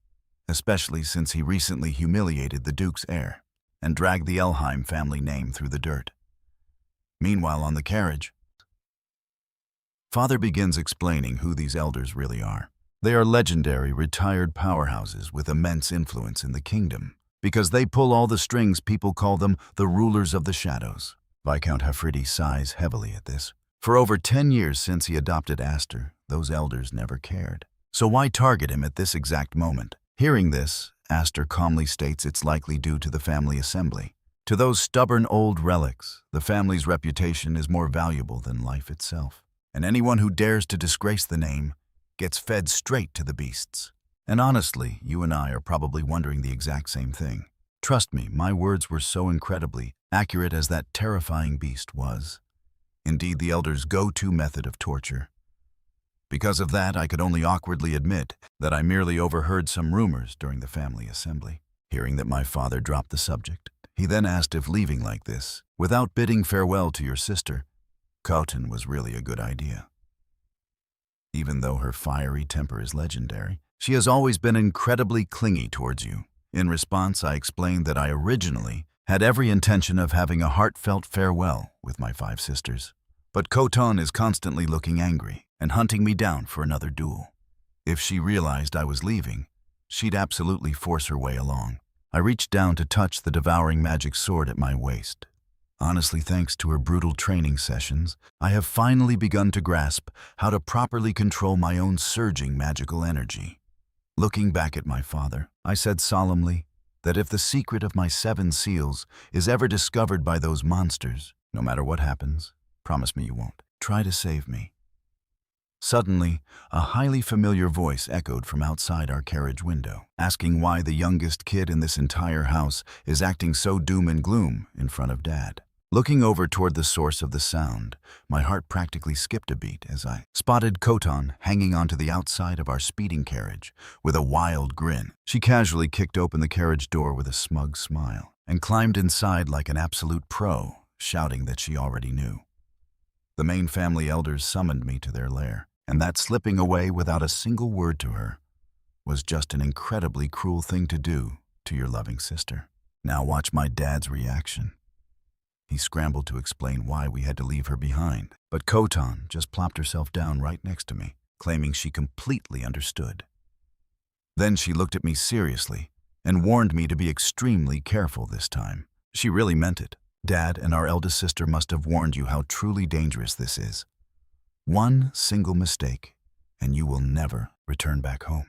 especially since he recently humiliated the Duke's heir and dragged the Elheim family name through the dirt. Meanwhile, on the carriage, father begins explaining who these elders really are. They are legendary, retired powerhouses with immense influence in the kingdom. Because they pull all the strings, people call them the rulers of the shadows. Viscount Hafridi sighs heavily at this. For over 10 years since he adopted Aster, those elders never cared. So why target him at this exact moment? Hearing this, Aster calmly states it's likely due to the family assembly. To those stubborn old relics, the family's reputation is more valuable than life itself. And anyone who dares to disgrace the name gets fed straight to the beasts. And honestly, you and I are probably wondering the exact same thing. Trust me, my words were so incredibly accurate as that terrifying beast was. Indeed, the elders' go-to method of torture. Because of that, I could only awkwardly admit that I merely overheard some rumors during the family assembly. Hearing that my father dropped the subject, he then asked if leaving like this, without bidding farewell to your sister, Totem, was really a good idea. Even though her fiery temper is legendary, she has always been incredibly clingy towards you. In response, I explained that I originally had every intention of having a heartfelt farewell with my 5 sisters. But Totem is constantly looking angry and hunting me down for another duel. If she realized I was leaving, she'd absolutely force her way along. I reached down to touch the Devouring Magic Sword at my waist. Honestly, thanks to her brutal training sessions, I have finally begun to grasp how to properly control my own surging magical energy. Looking back at my father, I said solemnly that if the secret of my 7 seals is ever discovered by those monsters, no matter what happens, promise me you won't try to save me. Suddenly, a highly familiar voice echoed from outside our carriage window, asking why the youngest kid in this entire house is acting so doom and gloom in front of Dad. Looking over toward the source of the sound, my heart practically skipped a beat as I spotted Totem hanging onto the outside of our speeding carriage with a wild grin. She casually kicked open the carriage door with a smug smile and climbed inside like an absolute pro, shouting that she already knew. The main family elders summoned me to their lair, and that slipping away without a single word to her was just an incredibly cruel thing to do to your loving sister. Now watch my dad's reaction. He scrambled to explain why we had to leave her behind, but Totem just plopped herself down right next to me, claiming she completely understood. Then she looked at me seriously and warned me to be extremely careful this time. She really meant it. Dad and our eldest sister must have warned you how truly dangerous this is. One single mistake, and you will never return back home.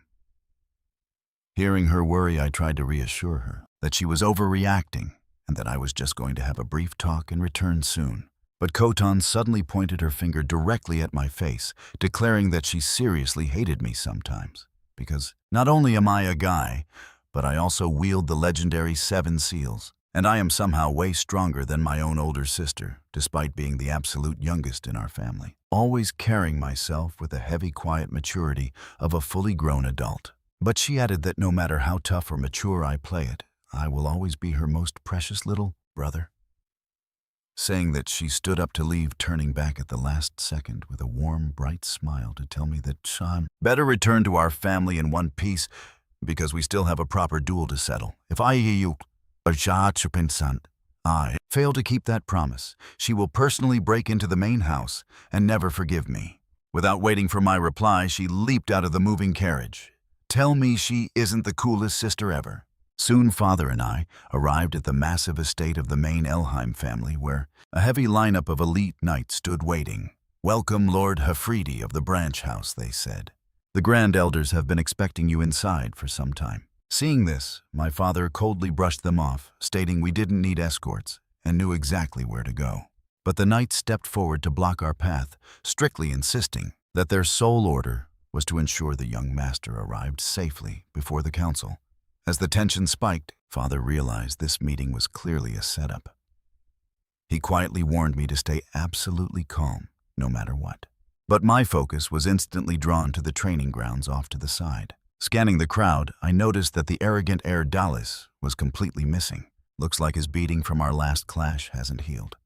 Hearing her worry, I tried to reassure her that she was overreacting and that I was just going to have a brief talk and return soon. But Totem suddenly pointed her finger directly at my face, declaring that she seriously hated me sometimes, because not only am I a guy, but I also wield the legendary 7 seals, and I am somehow way stronger than my own older sister, despite being the absolute youngest in our family, always carrying myself with the heavy, quiet maturity of a fully grown adult. But she added that no matter how tough or mature I play it, I will always be her most precious little brother. Saying that, she stood up to leave, turning back at the last second with a warm, bright smile to tell me that I'm better return to our family in one piece because we still have a proper duel to settle. If I hear you, I fail to keep that promise, she will personally break into the main house and never forgive me. Without waiting for my reply, she leaped out of the moving carriage. Tell me she isn't the coolest sister ever. Soon Father and I arrived at the massive estate of the main Elheim family, where a heavy lineup of elite knights stood waiting. Welcome, Lord Hafridi of the branch house, they said. The grand elders have been expecting you inside for some time. Seeing this, my father coldly brushed them off, stating we didn't need escorts and knew exactly where to go. But the knights stepped forward to block our path, strictly insisting that their sole order was to ensure the young master arrived safely before the council. As the tension spiked, Father realized this meeting was clearly a setup. He quietly warned me to stay absolutely calm, no matter what. But my focus was instantly drawn to the training grounds off to the side. Scanning the crowd, I noticed that the arrogant heir Dallas was completely missing. Looks like his beating from our last clash hasn't healed.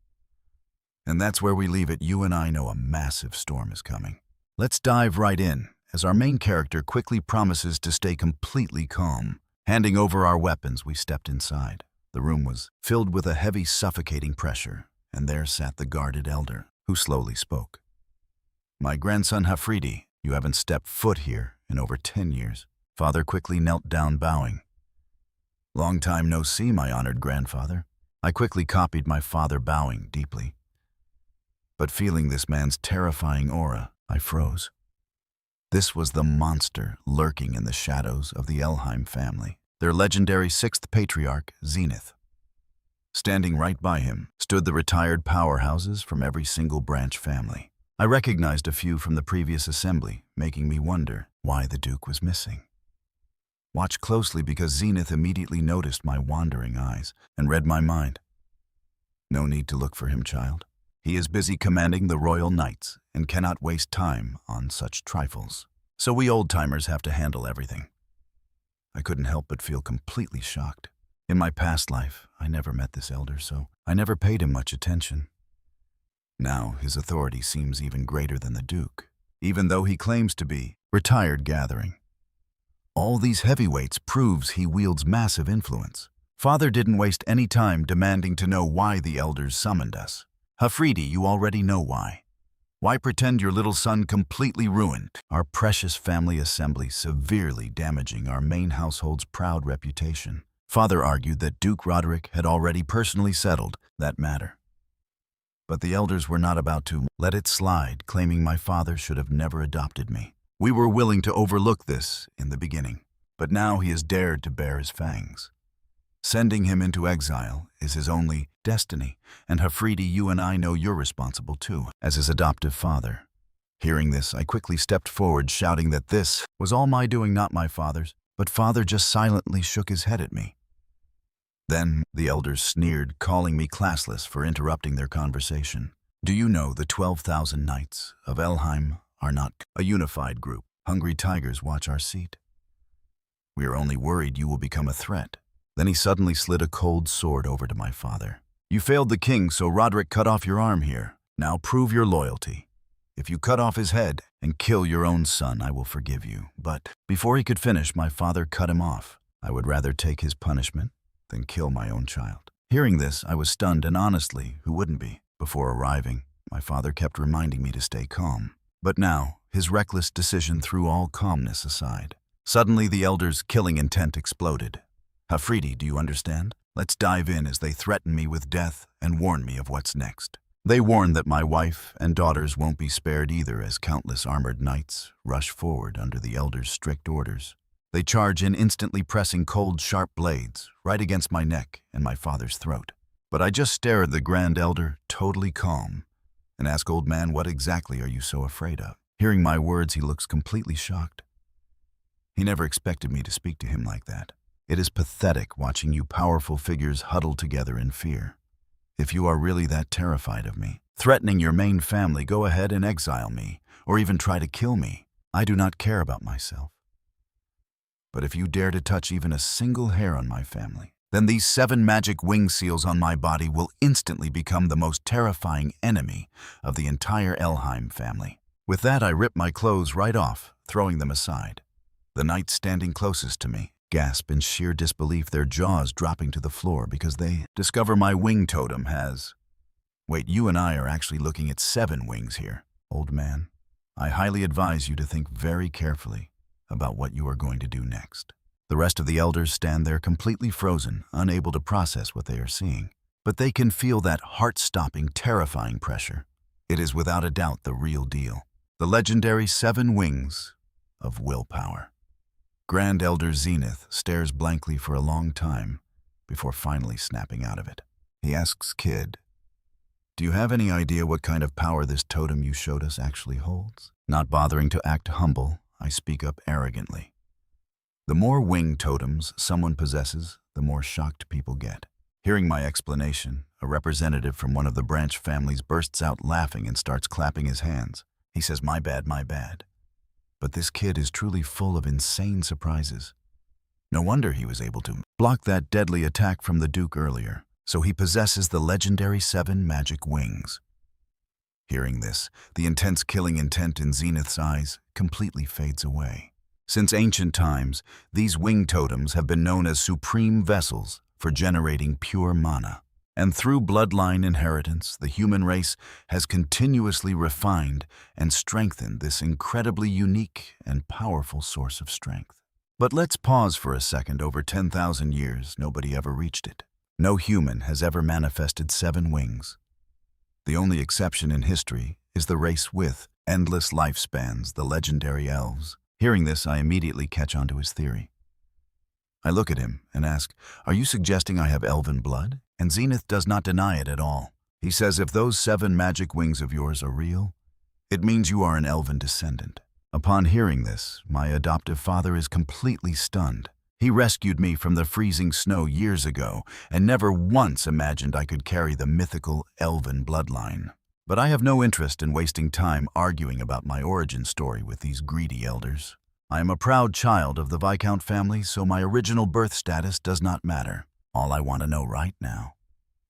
And that's where we leave it. You and I know a massive storm is coming. Let's dive right in, as our main character quickly promises to stay completely calm. Handing over our weapons, we stepped inside. The room was filled with a heavy, suffocating pressure, and there sat the guarded elder, who slowly spoke. My grandson Hafridi, you haven't stepped foot here in over 10 years. Father quickly knelt down, bowing. Long time no see, my honored grandfather. I quickly copied my father, bowing deeply. But feeling this man's terrifying aura, I froze. This was the monster lurking in the shadows of the Elheim family, their legendary 6th patriarch, Zenith. Standing right by him stood the retired powerhouses from every single branch family. I recognized a few from the previous assembly, making me wonder why the Duke was missing. Watch closely, because Zenith immediately noticed my wandering eyes and read my mind. No need to look for him, child. He is busy commanding the royal knights and cannot waste time on such trifles. So we old-timers have to handle everything. I couldn't help but feel completely shocked. In my past life, I never met this elder, so I never paid him much attention. Now his authority seems even greater than the Duke, even though he claims to be retired gathering. All these heavyweights proves he wields massive influence. Father didn't waste any time demanding to know why the elders summoned us. Hafridi, you already know why. Why pretend your little son completely ruined our precious family assembly, severely damaging our main household's proud reputation? Father argued that Duke Roderick had already personally settled that matter. But the elders were not about to let it slide, claiming my father should have never adopted me. We were willing to overlook this in the beginning, but now he has dared to bare his fangs. Sending him into exile is his only destiny, and Hafridi, you and I know you're responsible too, as his adoptive father. Hearing this, I quickly stepped forward, shouting that this was all my doing, not my father's, but father just silently shook his head at me. Then the elders sneered, calling me classless for interrupting their conversation. Do you know the 12,000 knights of Elheim are not a unified group? Hungry tigers watch our seat. We are only worried you will become a threat. Then he suddenly slid a cold sword over to my father. You failed the king, so Roderick cut off your arm here. Now prove your loyalty. If you cut off his head and kill your own son, I will forgive you. But before he could finish, my father cut him off. I would rather take his punishment than kill my own child. Hearing this, I was stunned, and honestly, who wouldn't be? Before arriving, my father kept reminding me to stay calm. But now, his reckless decision threw all calmness aside. Suddenly, the elders' killing intent exploded. Hafridi, do you understand? Let's dive in as they threaten me with death and warn me of what's next. They warn that my wife and daughters won't be spared either as countless armored knights rush forward under the elders' strict orders. They charge in, instantly pressing cold, sharp blades right against my neck and my father's throat. But I just stare at the Grand Elder, totally calm, and ask, old man, what exactly are you so afraid of? Hearing my words, he looks completely shocked. He never expected me to speak to him like that. It is pathetic watching you powerful figures huddle together in fear. If you are really that terrified of me, threatening your main family, go ahead and exile me, or even try to kill me. I do not care about myself. But if you dare to touch even a single hair on my family, then these 7 magic wing seals on my body will instantly become the most terrifying enemy of the entire Elheim family. With that, I rip my clothes right off, throwing them aside. The knights standing closest to me gasp in sheer disbelief, their jaws dropping to the floor because they discover my wing totem has... Wait, you and I are actually looking at 7 wings here. Old man, I highly advise you to think very carefully about what you are going to do next. The rest of the elders stand there completely frozen, unable to process what they are seeing. But they can feel that heart-stopping, terrifying pressure. It is without a doubt the real deal. The legendary 7 wings of willpower. Grand Elder Zenith stares blankly for a long time before finally snapping out of it. He asks Kid, do you have any idea what kind of power this totem you showed us actually holds? Not bothering to act humble, I speak up arrogantly. The more wing totems someone possesses, the more shocked people get. Hearing my explanation, a representative from one of the branch families bursts out laughing and starts clapping his hands. He says, my bad, my bad. But this kid is truly full of insane surprises. No wonder he was able to block that deadly attack from the Duke earlier. So he possesses the legendary 7 magic wings. Hearing this, the intense killing intent in Zenith's eyes completely fades away. Since ancient times, these wing totems have been known as supreme vessels for generating pure mana. And through bloodline inheritance, the human race has continuously refined and strengthened this incredibly unique and powerful source of strength. But let's pause for a second. Over 10,000 years, nobody ever reached it. No human has ever manifested 7 wings. The only exception in history is the race with endless lifespans, the legendary elves. Hearing this, I immediately catch on to his theory. I look at him and ask, are you suggesting I have elven blood? And Zenith does not deny it at all. He says if those 7 magic wings of yours are real, it means you are an elven descendant. Upon hearing this, my adoptive father is completely stunned. He rescued me from the freezing snow years ago and never once imagined I could carry the mythical elven bloodline. But I have no interest in wasting time arguing about my origin story with these greedy elders. I am a proud child of the Viscount family, so my original birth status does not matter. All I want to know right now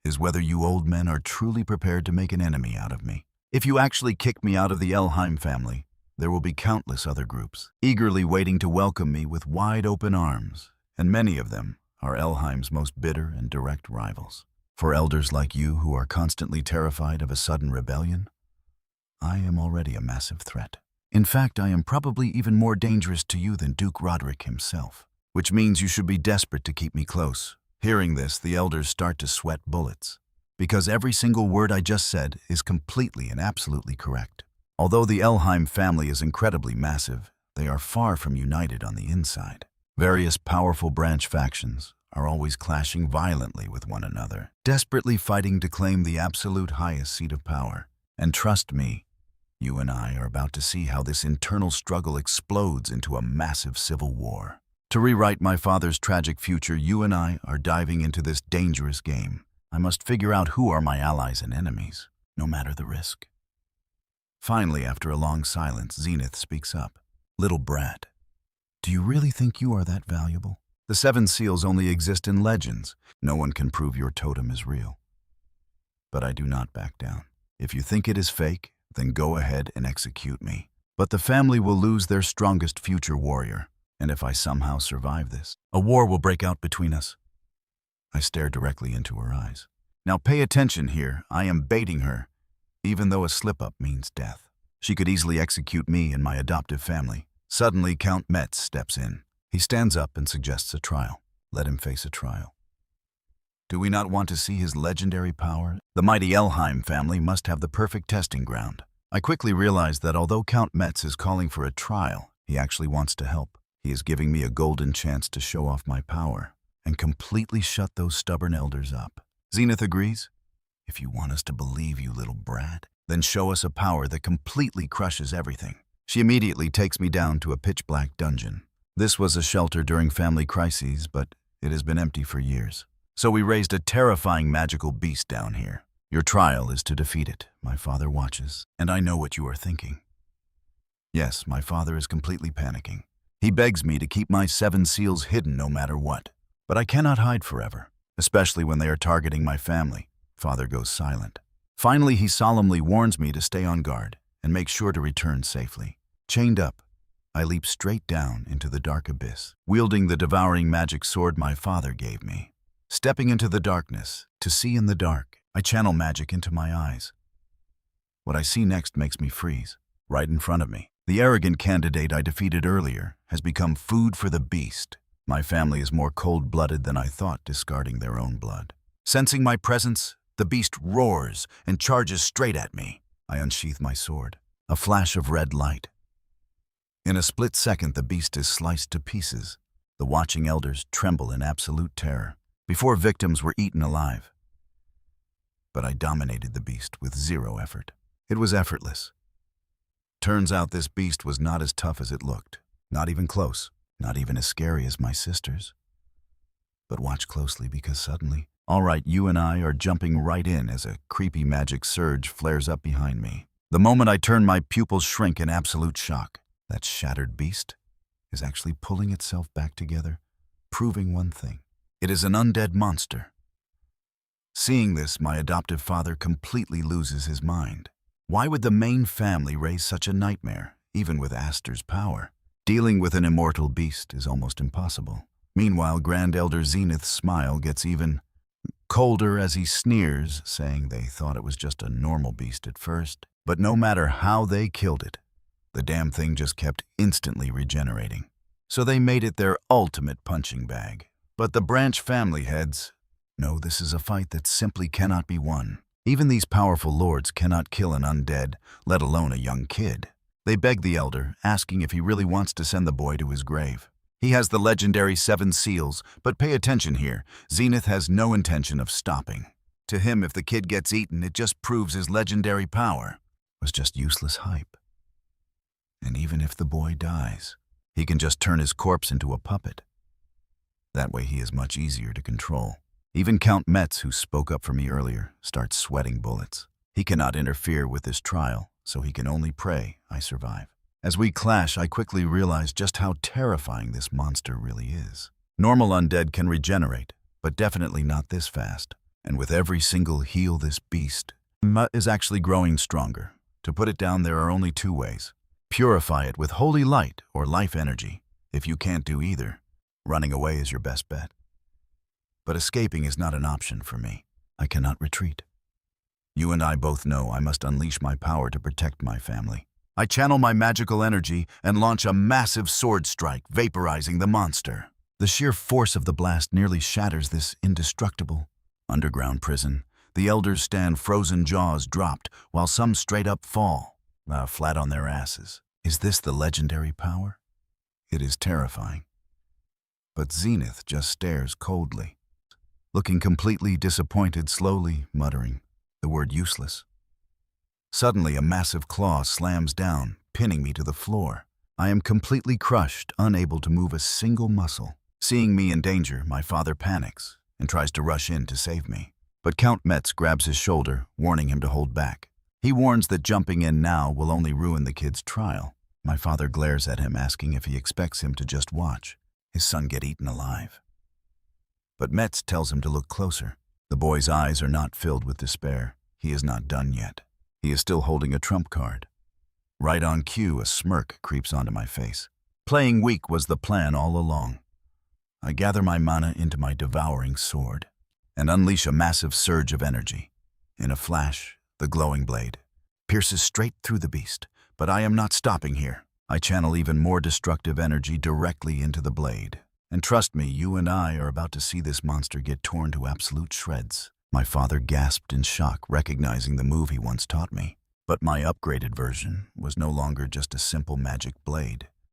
is whether you old men are truly prepared to make an enemy out of me. If you actually kick me out of the Elheim family, there will be countless other groups, eagerly waiting to welcome me with wide open arms, and many of them are Elheim's most bitter and direct rivals. For elders like you who are constantly terrified of a sudden rebellion, I am already a massive threat. In fact, I am probably even more dangerous to you than Duke Roderick himself, which means you should be desperate to keep me close. Hearing this, the elders start to sweat bullets, because every single word I just said is completely and absolutely correct. Although the Elheim family is incredibly massive, they are far from united on the inside. Various powerful branch factions are always clashing violently with one another, desperately fighting to claim the absolute highest seat of power. And trust me, You and I are about to see how this internal struggle explodes into a massive civil war. To rewrite my father's tragic future, you and I are diving into this dangerous game. I must figure out who are my allies and enemies, no matter the risk. Finally, after a long silence, Zenith speaks up. Little brat, do you really think you are that valuable? The 7 seals only exist in legends. No one can prove your totem is real. But I do not back down. If you think it is fake, then go ahead and execute me. But the family will lose their strongest future warrior. And if I somehow survive this, a war will break out between us. I stare directly into her eyes. Now pay attention here. I am baiting her, even though a slip-up means death. She could easily execute me and my adoptive family. Suddenly, Count Metz steps in. He stands up and suggests a trial. Let him face a trial. Do we not want to see his legendary power? The mighty Elheim family must have the perfect testing ground. I quickly realize that although Count Metz is calling for a trial, he actually wants to help. He is giving me a golden chance to show off my power and completely shut those stubborn elders up. Zenith agrees. If you want us to believe, you little brat, then show us a power that completely crushes everything. She immediately takes me down to a pitch-black dungeon. This was a shelter during family crises, but it has been empty for years. So we raised a terrifying magical beast down here. Your trial is to defeat it. My father watches, and I know what you are thinking. Yes, my father is completely panicking. He begs me to keep my 7 seals hidden no matter what. But I cannot hide forever, especially when they are targeting my family. Father goes silent. Finally, he solemnly warns me to stay on guard and make sure to return safely. Chained up, I leap straight down into the dark abyss, wielding the Devouring Magic Sword my father gave me. Stepping into the darkness, to see in the dark, I channel magic into my eyes. What I see next makes me freeze. Right in front of me, the arrogant candidate I defeated earlier has become food for the beast. My family is more cold-blooded than I thought, discarding their own blood. Sensing my presence, the beast roars and charges straight at me. I unsheath my sword. A flash of red light. In a split second, the beast is sliced to pieces. The watching elders tremble in absolute terror. Before, victims were eaten alive. But I dominated the beast with 0 effort. It was effortless. Turns out this beast was not as tough as it looked. Not even close. Not even as scary as my sisters. But watch closely, because suddenly, all right, you and I are jumping right in as a creepy magic surge flares up behind me. The moment I turn, my pupils shrink in absolute shock. That shattered beast is actually pulling itself back together, proving one thing. It is an undead monster. Seeing this, my adoptive father completely loses his mind. Why would the main family raise such a nightmare, even with Aster's power? Dealing with an immortal beast is almost impossible. Meanwhile, Grand Elder Zenith's smile gets even colder as he sneers, saying they thought it was just a normal beast at first. But no matter how they killed it, the damn thing just kept instantly regenerating. So they made it their ultimate punching bag. But the branch family heads know this is a fight that simply cannot be won. Even these powerful lords cannot kill an undead, let alone a young kid. They beg the elder, asking if he really wants to send the boy to his grave. He has the legendary 7 seals, but pay attention here. Zenith has no intention of stopping. To him, if the kid gets eaten, it just proves his legendary power was just useless hype. And even if the boy dies, he can just turn his corpse into a puppet. That way he is much easier to control. Even Count Metz, who spoke up for me earlier, starts sweating bullets. He cannot interfere with this trial, so he can only pray I survive. As we clash, I quickly realize just how terrifying this monster really is. Normal undead can regenerate, but definitely not this fast. And with every single heal, this beast is actually growing stronger. To put it down, there are only 2 ways. Purify it with holy light or life energy. If you can't do either, running away is your best bet. But escaping is not an option for me. I cannot retreat. You and I both know I must unleash my power to protect my family. I channel my magical energy and launch a massive sword strike, vaporizing the monster. The sheer force of the blast nearly shatters this indestructible underground prison. The elders stand frozen, jaws dropped, while some straight up fall, flat on their asses. Is this the legendary power? It is terrifying. But Zenith just stares coldly, looking completely disappointed, slowly muttering the word useless. Suddenly, a massive claw slams down, pinning me to the floor. I am completely crushed, unable to move a single muscle. Seeing me in danger, my father panics and tries to rush in to save me. But Count Metz grabs his shoulder, warning him to hold back. He warns that jumping in now will only ruin the kid's trial. My father glares at him, asking if he expects him to just watch his son get eaten alive. But Metz tells him to look closer. The boy's eyes are not filled with despair. He is not done yet. He is still holding a trump card. Right on cue, a smirk creeps onto my face. Playing weak was the plan all along. I gather my mana into my Devouring Sword and unleash a massive surge of energy. In a flash, the glowing blade pierces straight through the beast. But I am not stopping here. I channel even more destructive energy directly into the blade. And trust me, you and I are about to see this monster get torn to absolute shreds. My father gasped in shock, recognizing the move he once taught me. But my upgraded version was no longer just a simple magic blade.